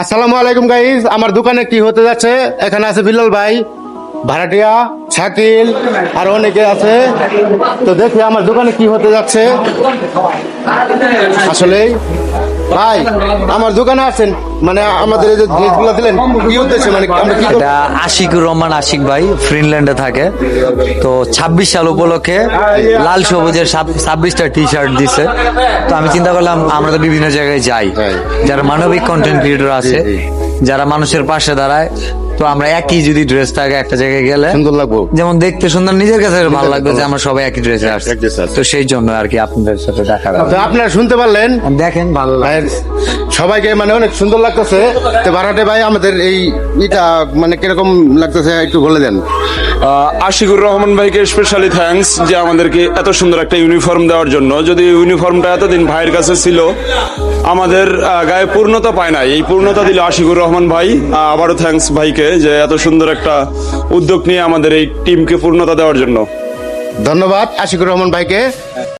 আসসালামু আলাইকুম গাইস, আমার দোকানে কি হতে যাচ্ছে? এখানে আছে বিল্লাল ভাই, ভাড়াটিয়া, শাকিল আর অনেকে আছে। তো দেখি আমার দোকানে কি হতে যাচ্ছে। আসলে ভাই আমার দোকানে আছেন, মানে আমাদের এই যে জিনিসগুলো দিলেন কি উদ্দেশ্যে, মানে আমরা কি করব? এটা আশিকুর রহমান আশিক ভাই ফিনল্যান্ডে থাকে। তো 26 সাল উপলক্ষে লাল সবুজের 26টা টি শার্ট দিছে। তো আমি চিন্তা করলাম আমরা তো বিভিন্ন জায়গায় যাই, যারা মানবিক কন্টেন্ট ক্রিয়েটর আছে, যারা মানুষের পাশে দাঁড়ায়, তো আমরা একই যদি ড্রেস থাকে একটা জায়গায় গেলে সুন্দর লাগবো, যেমন দেখতে সুন্দর, নিজের কাছে ভালো লাগবে যে আমরা সবাই একই ড্রেসে আসছি। তো সেই জন্য আর কি আপনাদের সাথে দেখা তো আপনারা শুনতে পারলেন, দেখেন ভালো লাগে। ভাইয়ের সবাইকে মানে অনেক সুন্দর লাগতেছে। তো ভাড়াটে ভাই আমাদের এই এটা মানে কিরকম লাগতেছে একটু বলে দেন। আশিকুর রহমান ভাইকে স্পেশালি থ্যাঙ্কস যে আমাদেরকে এত সুন্দর একটা ইউনিফর্ম দেওয়ার জন্য। যদি ইউনিফর্মটা এতদিন ভাইয়ের কাছে ছিল, আমাদের গায়ে পূর্ণতা পায় না, এই পূর্ণতা দিল আশিকুর রহমান ভাই। আবারও থ্যাঙ্কস ভাইকে যে এত সুন্দর একটা উদ্যোগ নিয়ে আমাদের এই টিমকে পূর্ণতা দেওয়ার জন্য। ধন্যবাদ আশিকুর রহমান ভাইকে।